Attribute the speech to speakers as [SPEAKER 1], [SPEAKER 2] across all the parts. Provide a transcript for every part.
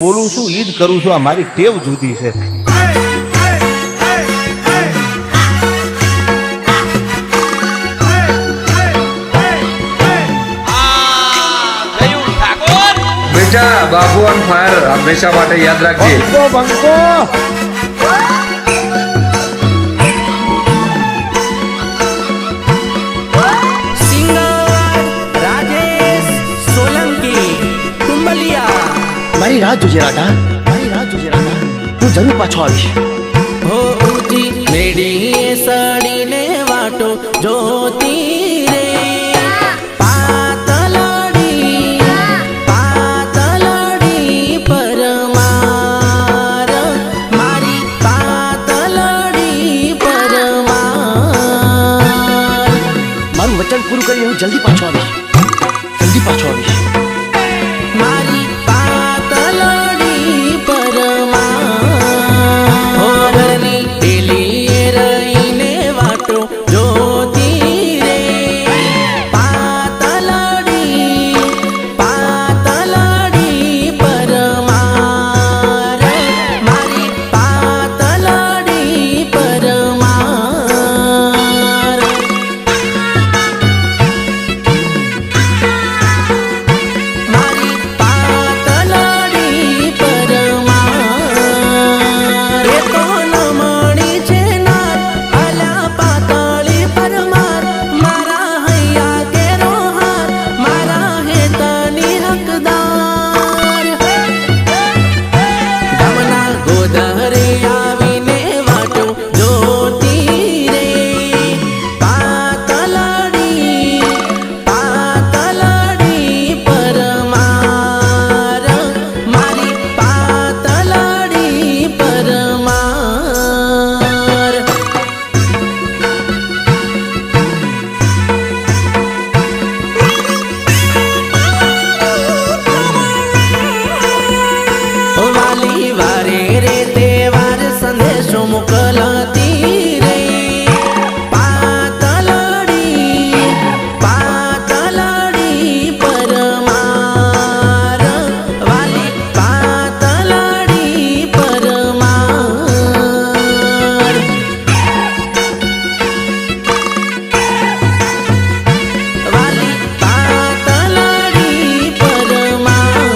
[SPEAKER 1] બોલું છું ઈદ કરું છું, આ મારી ટેવ જુદી છે.
[SPEAKER 2] બેટા બાબુ ઓન ફાયર હંમેશા માટે યાદ રાખજે.
[SPEAKER 1] બંકો
[SPEAKER 3] મારી રાત જોજે રાટા, મારી રાત જોજે રાટા, હું જરૂર પાછો આવીશ.
[SPEAKER 4] હો ઊંચી મેડીએ સડીને વાટો જોતી રે, પાતળડી પરમાર, મારી પાતળડી પરમાર.
[SPEAKER 3] મારું વચન પૂરું કરીને હું જલ્દી પાછો આવીશ, જલ્દી પાછો આવીશ.
[SPEAKER 4] મારી પાતળડી પરમાર, હો ઘરની ડેલીએ રહીને વાટો જોતી રે, પાતળડી પરમાર, મારી પાતળડી પરમાર. મારી પાતળડી પરમાર, એ તો નમણી છે નાર, અલા પાતળી પરમાર, મારા હૈયા કેરો હાર, મારા હેતની હકદાર. ગામના ગોદરે આવીને વાટો જોતી રે, પાતળડી પરમાર, મારી પાતળડી પરમાર. વાલી વારે રે તહેવાર સંદેશો મોકલતી રે, પાતળડી પરમાર, વાલી પાતળડી પરમાર. વાલી પાતળડી પરમાર,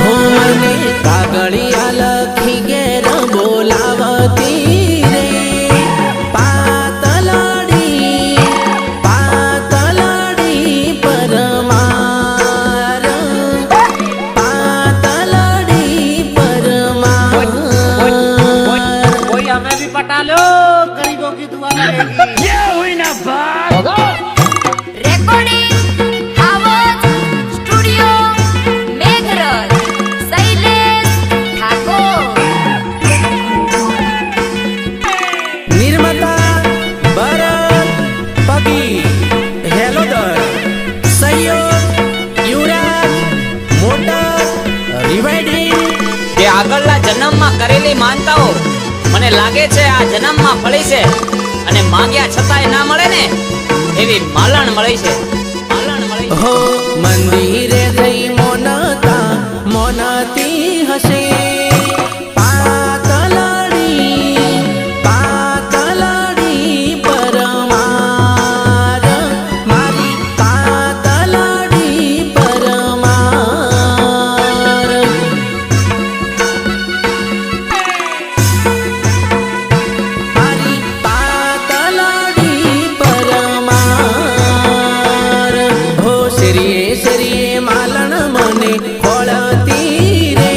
[SPEAKER 4] હો મને કાગળિયા લખી ઘેર બોલાવતી રે, પાતળડી પરમાર, પાતળડી પરમાર.
[SPEAKER 5] कोई हमें भी पटा लो, गरीबों की दुआ लगेगी. ये हुई ना बात.
[SPEAKER 6] રેકોર્ડિંગ આવાજ સ્ટુડિયો મેઘરજ શૈલેષ ઠાકોર.
[SPEAKER 4] નિર્માતા ભરત પગી, હેલોદર સહયોગ યુવરાજ મોટર રિવાઇડિંગ.
[SPEAKER 5] કે આગળના જન્મમાં કરેલી માનતાઓ મને લાગે છે આ જન્મમાં ફળી છે, અને માંગ્યા છતાંય ના મળે ને એવી માલણ મળી છે, માલણ મળી છે.
[SPEAKER 4] હો મંદિરે જઈ મોનતા મોનતી હશે, પાતળડી પરમાર, મારી પાતળડી પરમાર. મારી પાતળડી પરમાર, હો શરીએ શરીએ માલણ મને ખોળતી રે,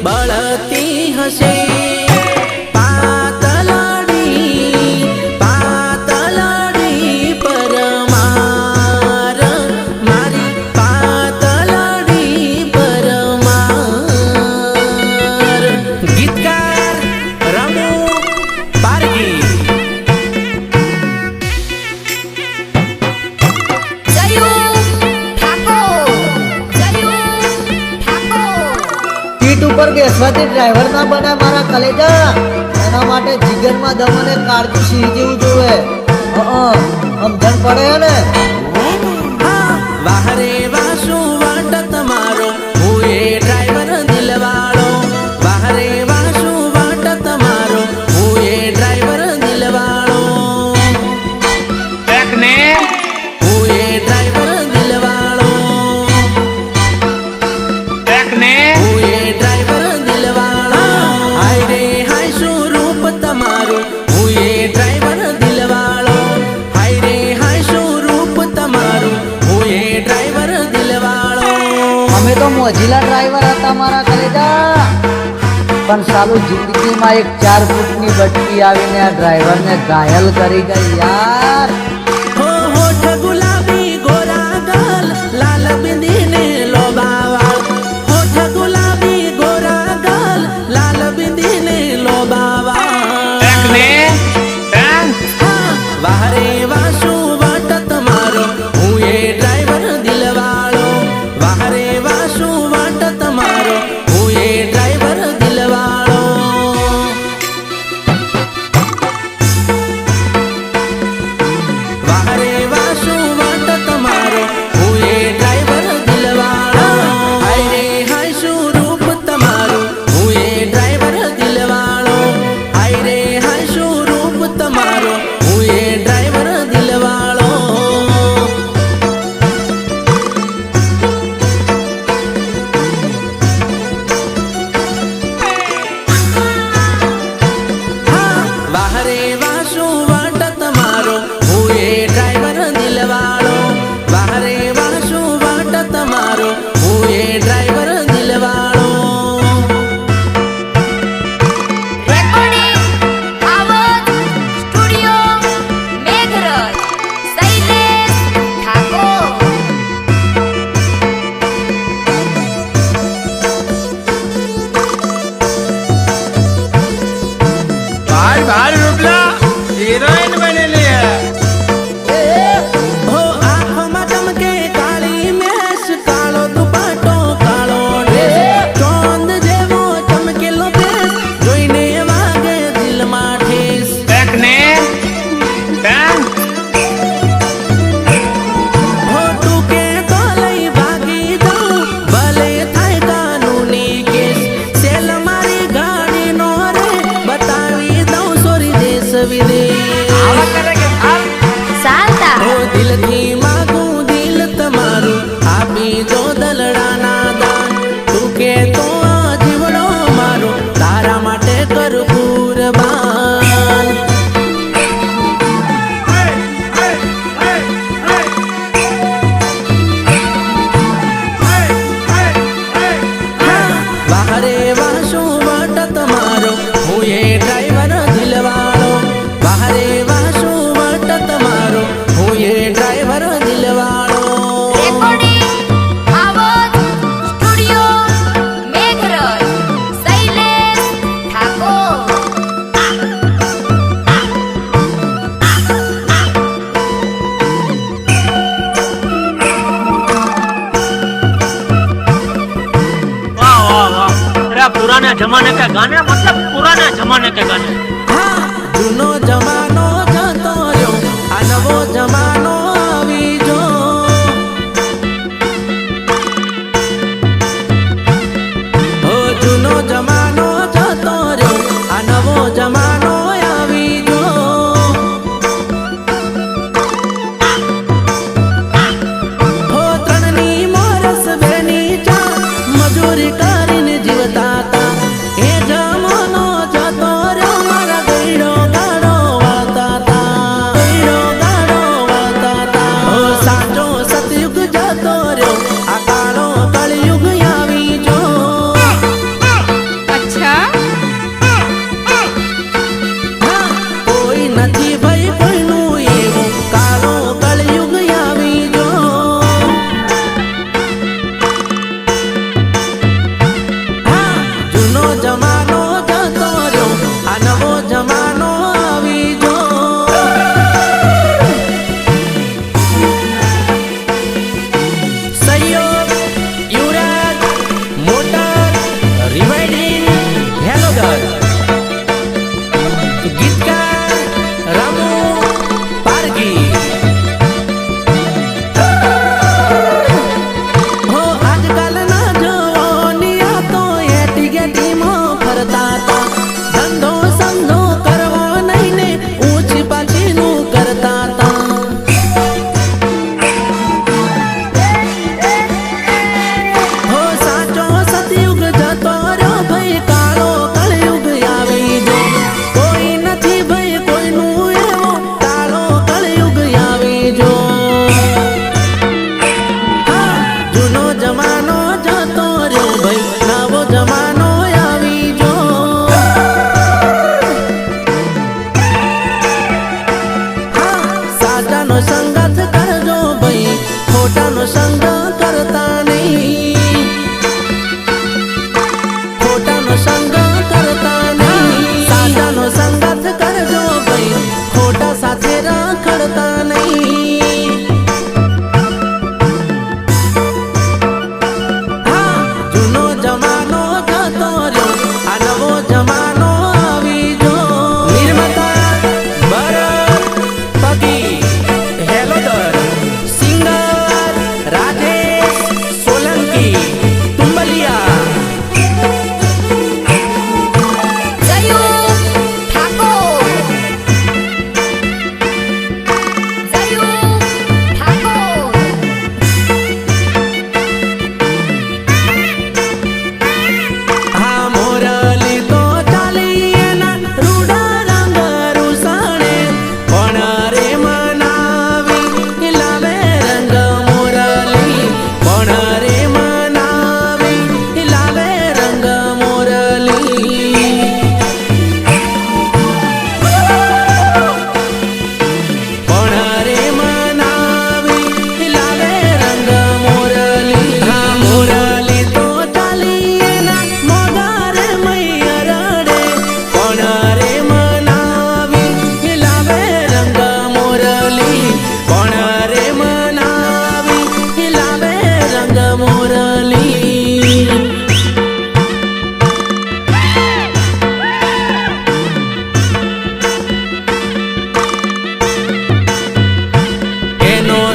[SPEAKER 4] બળતી હશે પાતળાડી પરમાર મારી પાતળાડી પરમાર ગીતકાર રમુ પારગી
[SPEAKER 6] જયું ઠાકોર
[SPEAKER 7] સીટ ઉપર બેસવાથી ડ્રાઈવર ના બને મારા કલેજા. એના માટે જીગરમાં દમ અને કાળજું સિંહ જેવું જોવે. સમજણ પડે ને.
[SPEAKER 4] વાહરે વાસુ વાટ તમારો હું એ ડ્રાઈવર દિલવાળો વાહરે વાસુ વાટ તમારો હું એ ડ્રાઈવર દિલવાળો હું એ ડ્રાઈવર દિલવાળો હું એ ડ્રાઈવર દિલવાળો હાય રે હાય શું રૂપ તમારું હું એ ડ્રાઈવર દિલવાળો હાય રે હાય શું રૂપ તમારું હું એ ડ્રાઈવર દિલવાળો
[SPEAKER 7] અમે તો મોજીલા ડ્રાઈવર હતા મારા કલેજા. પણ સાલું જિંદગીમાં એક 4 ફૂટની બટકી આવીને આ ડ્રાઈવરને ઘાયલ કરી ગઈ યાર.
[SPEAKER 4] હો હોઠ ગુલાબી ગોરા ગાલ લાલ બિંદીને લોબાવા હોઠ ગુલાબી ગોરા ગાલ લાલ બિંદીને લોબાવા વાહરે વાસુ વાટ તમારો હું એ ડ્રાઈવર દિલવાળો વાહરે વાસુ વાટ તમારો હું એ ડ્રાઈવર દિલવાળો વાહરે વાસુ વાટ તમારો હું એ ડ્રાઈવર દિલવાળો હાય રે હાય શું રૂપ તમારું હું એ ડ્રાઈવર દિલવાળો હાય રે હાય શું રૂપ તમારો હું એ ડ્રાઈવર દિલવાળો વાહરે વાસુ વાટ તમારો હું એ ડ્રાઈવર દિલવાળો વાહરે વાસુ વાટ તમારો હું એ ડ્રાઈવર દિલવાળો
[SPEAKER 6] રેકોર્ડિંગ આવાજ સ્ટુડિયો મેઘરજ શૈલેષ ઠાકોર
[SPEAKER 2] भाई भाई रुपला हीरोइन बनेली है
[SPEAKER 4] હો આંખોમાં ચમકે કાળી મેસ કાળો દુપટ્ટો કાળો ડ્રેસ ચોંદ જેવો ચમકેલો ફેસ જોઈને વાગે દિલમાં ઠેસ હો તું કે તો લઈ ભાગી જાઉં ભલે થાય કાનૂની કેસ સેલ મારી ગાડીનો રે બતાવી દઉં સોરી દેશ વિદેશ
[SPEAKER 6] શાંતા
[SPEAKER 4] ઓ દિલથી માગું દિલ તમારું આપી દો દલડાના દાન તું કે તો આ જીવડો મારો તારા માટે કર કુરબાન વાહરે વાસુ વાટ તમારો હું એ ડ્રાઈવર દિલવાળો વાહરે વાસુ વાટ તમારો હું એ ડ્રાઈવર દિલવાળો
[SPEAKER 6] રેકોર્ડિંગ આવાજ સ્ટુડિયો મેઘરજ શૈલેષ ઠાકોર
[SPEAKER 3] पुराने जमाने के गाने मतलब पुराने जमाने के गाने.
[SPEAKER 4] હા જૂનો જમાનો જતો રહ્યો આ નવો જમાનો આવી જો હો જૂનો જમાનો જતો રહ્યો આ નવો જમાનો આવી જો હો ત્રણની મોરસ બેની ચા મજૂરી કરીને જીવતા હતા એ જમાનો જતો રહ્યો મારા ગઈડો ગાડો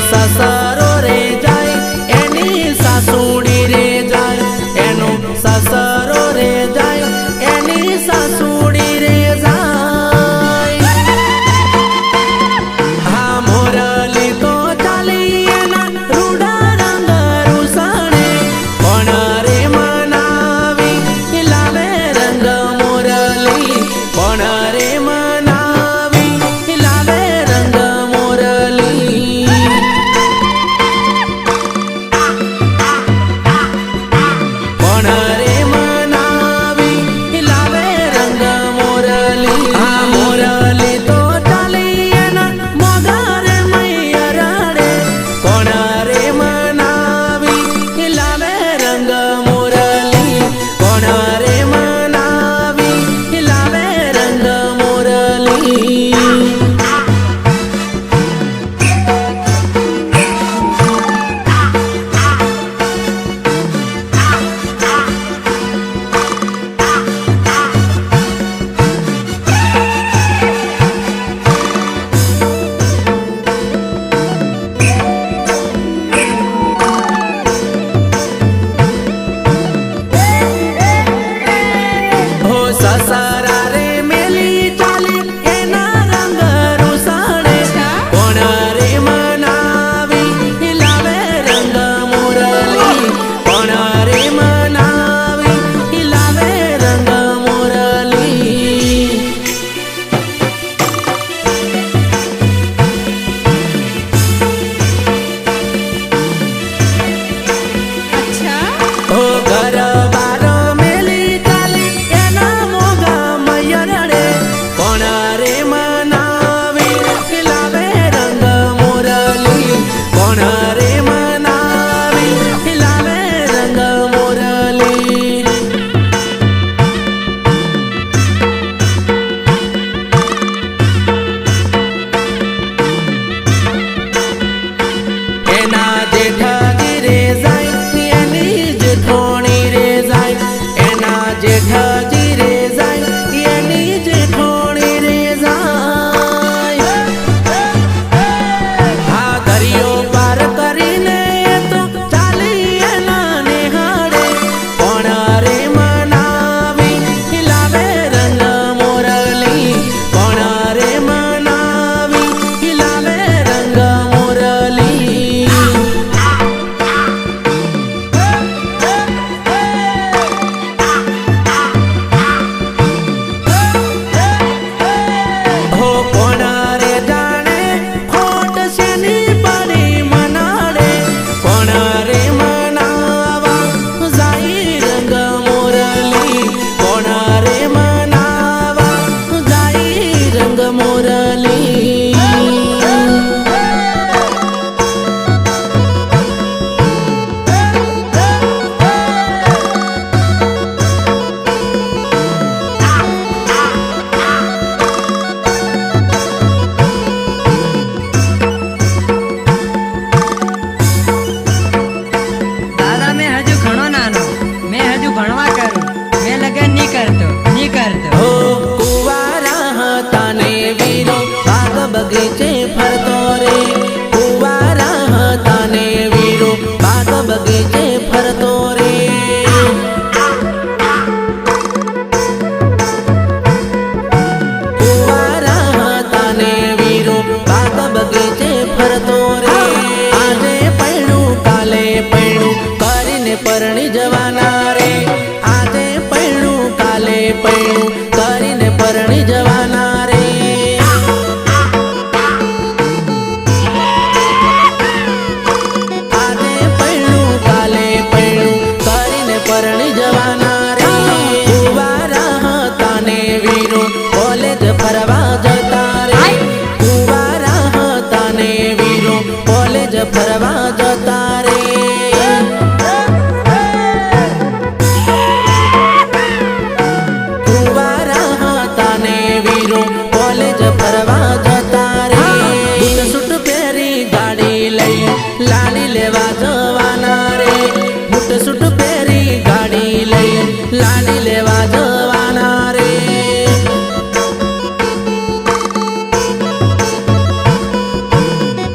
[SPEAKER 4] સસરો રે જાય એની સાસુડી રે જાય એનો સસરો રે જાય એની સાસુડી રે જાય હા મોરલી તો ચાલી એના રૂડા રંગ રૂસણે કોણ રે મનાવી લાવે રંગ મોરલી કોણ રે મનાવી લાવે રંગ મોરલી કોણ રે મનાવી લાવે રંગ મોરલી હા મોરલી તો ચાલી એના મોગર મૈયરડે કોણ રે મનાવી લાવે રંગ મોરલી કોણ રે મનાવી લાવે રંગ મોરલી હો સસરા રે મેલી ચાલી એના રંગ રૂસણે કોણ રે મનાવી લાવે રંગ મોરલી કોણ રે મનાવી લાવે રંગ મોરલી હો ઘર બાર મેલી ચાલી એના મોગા મૈયરડે કોણ રે મનાવી લાવે રંગ મોરલી કોણ રે મનાવી લાવે રંગ મોરલી એના જેઠાજી રે જાય એની જેઠોણી રે જાય એના જેઠાજી રે જાય એની જેઠોણી રે જાય હા દરિયો પાર કરીને તો ચાલી એના નિહાળે કોણ રે મનાવી લાવે રંગ મોરલી કોણ રે મનાવી લાવે રંગ મોરલી હો કોણ રે જાણે ખોટ શેની પડી મનાડે કોણ રે મનાવા જાય રંગ મોરલી કોણ રે મનાવા જાય રંગ મોરલી
[SPEAKER 8] દાદા મેં હજુ ઘણો નાનો મેં હજુ ભણવા કરું મેં લગન નહીં કરતો
[SPEAKER 4] હો કુવારા હતા ને વીરો બાગ બગીચે ફરતો રે કુવારા હતા ને વીરો બાગ બગીચે ફરતો રે કુવારા હતા ને વીરો બાગ બગીચે ફરતો રે આજે પૈણું કાલે પૈણું કરીને પરણી જવાના રે આજે પૈણું કાલે પૈણું કરીને પરણી જવાના રે આજે પૈણું કાલે પૈણું કરીને પરણી જવાના રે કુવારા હતા ને વીરો કોલેજ ફરવા જતા રે કુવારા હતા ને વીરો કોલેજ ફરવા જતા રે કુવારા હતા ને વીરો કોલેજ ફરવા જતા રે બૂટ સૂટ પહેરી ગાડી લઈ લાડી લેવા જવાના રે બૂટ સૂટ પહેરી ગાડી લઈ લાડી લેવા જવાના રે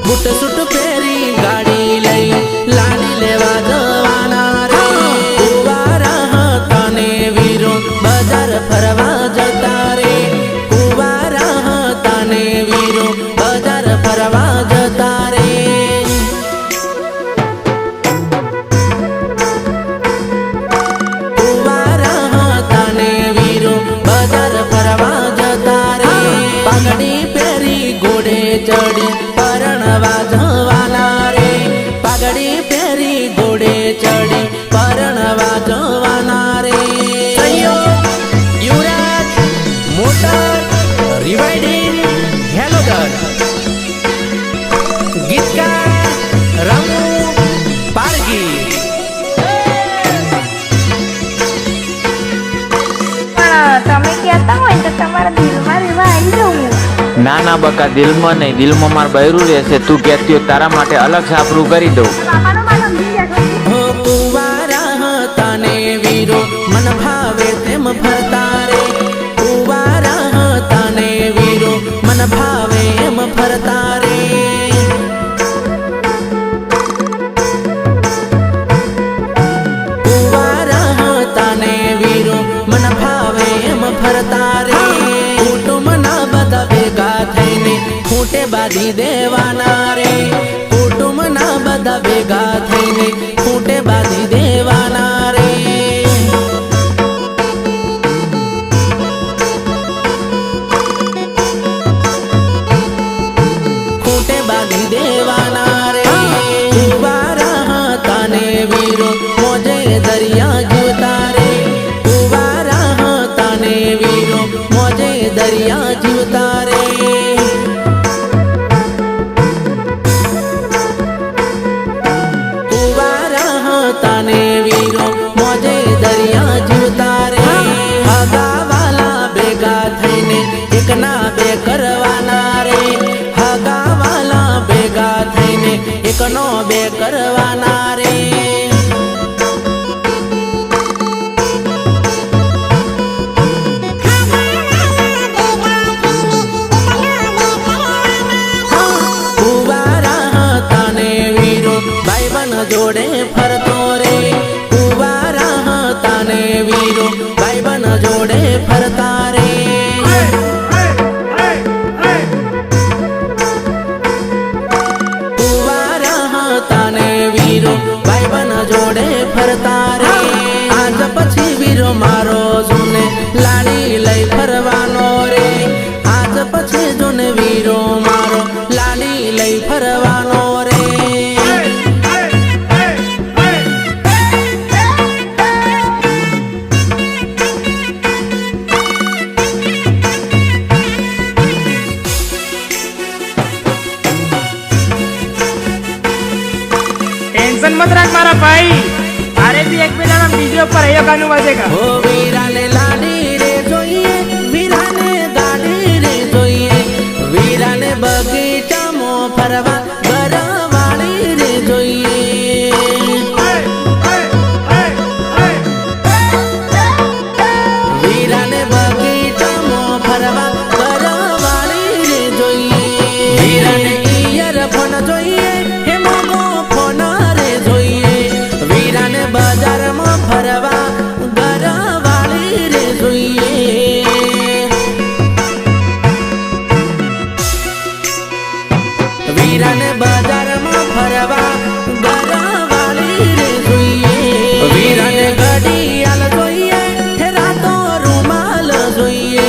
[SPEAKER 4] બૂટ સૂટ પહેરી ગોયકા રામુ પારગી.
[SPEAKER 6] પણ તમે કહેતા હોય તો તમારા દિલમાં રહેવા આવી જવું.
[SPEAKER 9] ના ના બકા, દિલમાં નહીં, દિલમાં માર બૈરું રહેશે. તું કહેતી હોય તારા માટે અલગ સાફરું કરી દઉં.
[SPEAKER 6] બાપાનો માનો સમજી જશો.
[SPEAKER 4] હો કુવારા હતા ને વીરો મન ભાવે તેમ ફરતા રે. કુવારા હતા ને વીરો મન ભાવે એમ ફરતા રે. કુવારા હતા ને વીરો મન ભાવે એમ ફરતા રે. કુટુંબના બધા ભેગા થઈને ખૂંટે બાંધી દેવાના રે. કુટુંબના બધા ભેગા થઈને ખૂંટે બાંધી દેવાના રે. ખૂંટે બાંધી દેવાના રે. કુવારા હતા ને વીરો મોજે દરિયા જીવતા રે. કુવારા હતા ને વીરો મોજે દરિયા જીવતા રે. કુવારા હતા ને વીરો મોજે દરિયા જીવતા રે. હગાવાલા ભેગા થઈને એકના બે કરવાના રે. હગાવાલા ભેગા થઈને એકનો બે કરવાના રે. કુવારા હતા ને વીરો ભાઈબંધ જોડે ફરતો રે. કુવારા હતા ને વીરો ભાઈબંધ જોડે ફરતા રે. કુવારા હતા ને વીરો ભાઈબંધ જોડે ફરતા રે. આજ પછી વીરો મારો જોને લાડી લઈ ફરવાનો રે. આજ પછી જોને વીરો મારો લાડી લઈ ફરવાનો રે.
[SPEAKER 3] टेंशन मत रख मारा भाई, अरे भी एक महीना वीडियो पर है गानू बजेगा.
[SPEAKER 4] ઓ વીરાને લાડી રે જોઈએ, વીરાને ગાડી રે જોઈએ. વીરાને બગીચામાં ફરવા ઘરવાળી રે જોઈએ. વીરાને બગીચામાં ફરવા ઘરવાળી રે જોઈએ. વીરાને ઇયરફોન જોઈએ, હે મોગો ફોન રે જોઈએ. વીરાને બજારમાં ફરવા ઘરવાળી રે જોઈએ. વીરાને બજારમાં ફરવા ઘરવાળી રે જોઈએ. વીરાને ઘડિયાળ જોઈએ, હે રાતો રૂમાલ જોઈએ.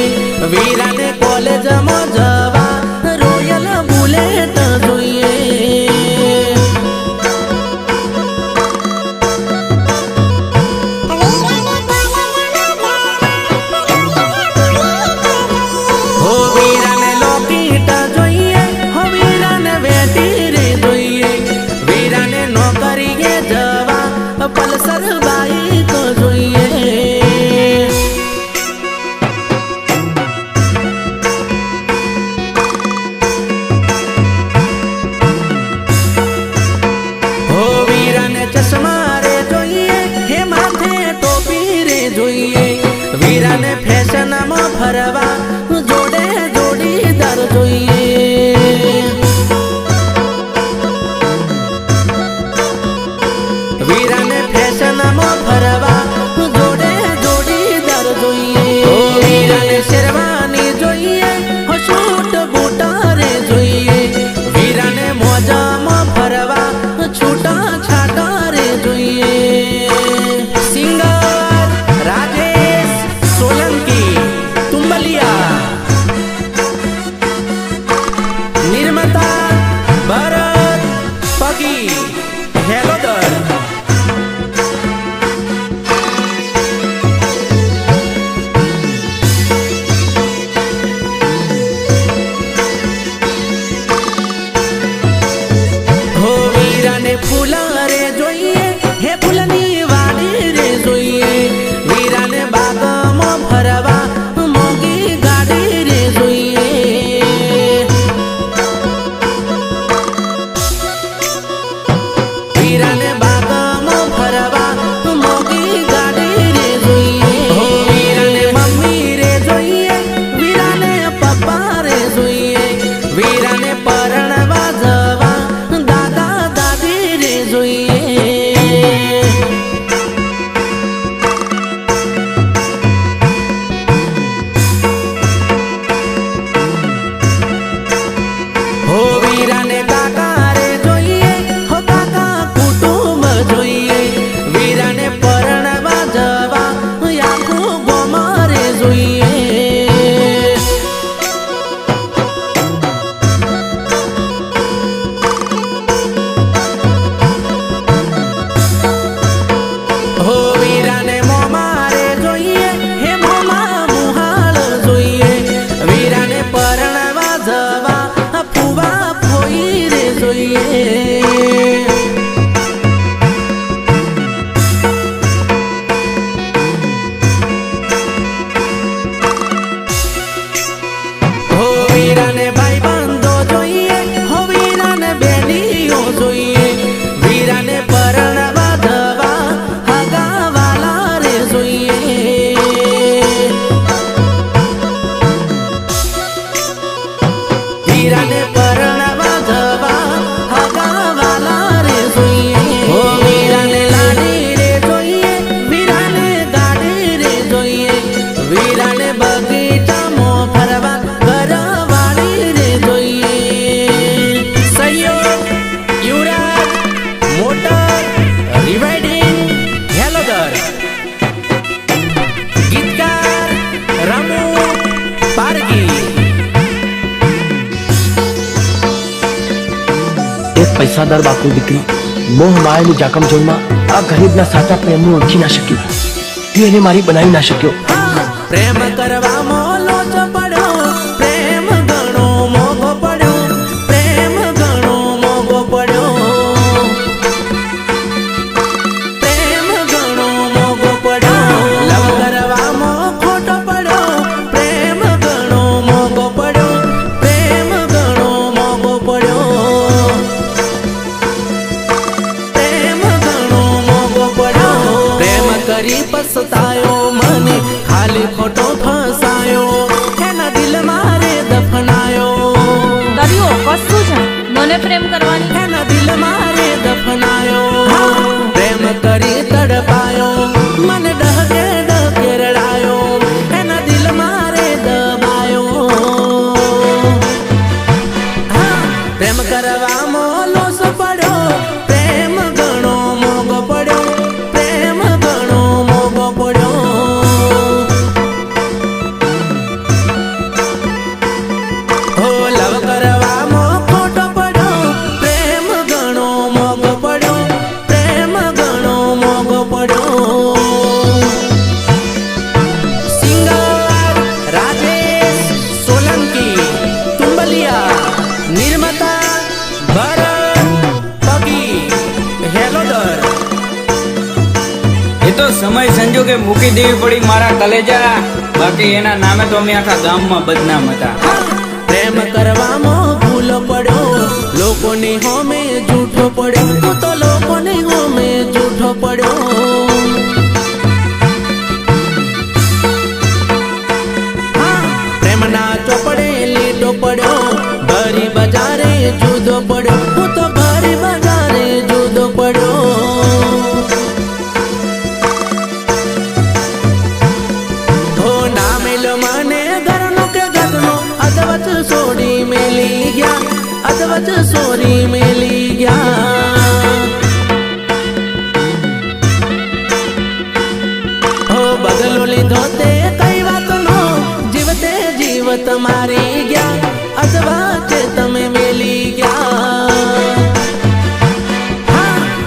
[SPEAKER 4] વીરાને કોલેજમાં જવા રોયલ બુલેટ જોઈએ. હો વીરાને લોકેટ જોઈએ, હો વીરાને વેટી રે જોઈએ. વીરાને નોકરીએ જવા પલ્સર બાઈક જોઈએ. હો વીરાને ચશ્મા રે જોઈએ, હે માથે ટોપી રે જોઈએ. વીરાને ફેશનમાં ફરવા જોડે જોડીદાર જોઈએ. વીરાને ફેશનમાં ફરવા જોડે જોડીદાર જોઈએ. ઓ વીરાને શેરવાની જોઈએ, હો શૂટ બૂટા રે જોઈએ. વીરાને મોજામાં ફરવા છૂટા છાટા રે જોઈએ. સિંગર રાજેશ સોલંકી તુંબલિયા. નિર્માતા ભરત પગી હેલોદર.
[SPEAKER 3] પૈસાદાર બાપની દીકરી મોહ માયાની જાકમજોળમાં આ ગરીબના સાચા પ્રેમનું ઓળખી ના શક્યો. તે એને મારી બનાવી ના શક્યો.
[SPEAKER 4] પ્રેમ કરવામાં લોચો પડ્યો, પ્રેમ ઘણો મોંઘો પડ્યો, પ્રેમ ઘણો મોંઘો પડ્યો, પ્રેમ ઘણો મોંઘો પડ્યો, લવ કરવામાં ખોટો પડ્યો, પ્રેમ ઘણો મોંઘો પડ્યો, પ્રેમ ઘણો મોંઘો પડ્યો, પ્રેમ ઘણો મોંઘો પડ્યો, પ્રેમ કરી પસ્તાયો મને ખાલી ખોટો ફસાયો, એના દિલ મારે દફનાયો,
[SPEAKER 6] કર્યો કશું છે મને પ્રેમ કરવાની.
[SPEAKER 4] એના દિલ મારે દફનાયો, પ્રેમ કરી તડપાયો, મને ડહકે ડહકે રડાયો, એના દિલ મારે દબાયો. પ્રેમ કરવામાં લોસો પડ્યો, પ્રેમ ઘણો મોંઘો પડ્યો, પ્રેમ ઘણો મોંઘો પડ્યો. હો લવ કરવામાં ખોટો પડ્યો, પ્રેમ ઘણો મોંઘો પડ્યો, પ્રેમ ઘણો મોંઘો પડ્યો. સિંગર રાજેશ સોલંકી, તુંબલિયા, નિર્માતા ભરત પગી, હેલોદર.
[SPEAKER 10] એ તો સમય સંજોગે મૂકી દેવી પડી મારા કલેજા, બાકી એના નામે તો અમે આખા ગામમાં બદનામ હતા.
[SPEAKER 4] પ્રેમ કરવામાં ભૂલો પડ્યો, લોકોની હોમે જૂઠો પડ્યો, તું તો લોકોની હોમે જૂઠો પડ્યો. પ્રેમના ચોપડે લીટો પડ્યો, ભરી બજારે જુદો પડ્યો, હું તો ભરી બજારે જુદો પડ્યો. હો ના મેલો મને ઘરનો કે ઘરનો, અધવચ સોરી મેલી ગયા, અધવચ સોરી મેલી ગયા. હો બદલો લીધો તે કઈ વાતનો, જીવતે જીવત મારી ગયા, અધવચ તમે મેલી ગયા.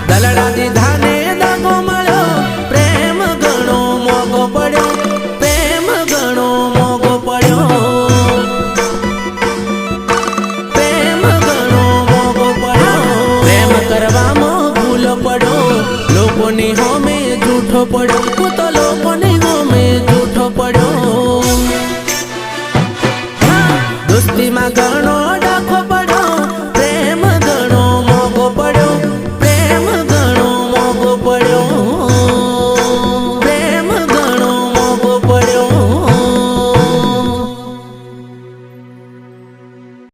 [SPEAKER 4] દલડા દીધા ને દાગો મળ્યો, પ્રેમ ઘણો મોંઘો પડ્યો, પ્રેમ ઘણો મોંઘો પડ્યો, પ્રેમ ઘણો મોંઘો પડ્યો. પ્રેમ કરવામાં ભૂલો પડ્યો, લોકોની હોમે જૂઠો પડ્યો,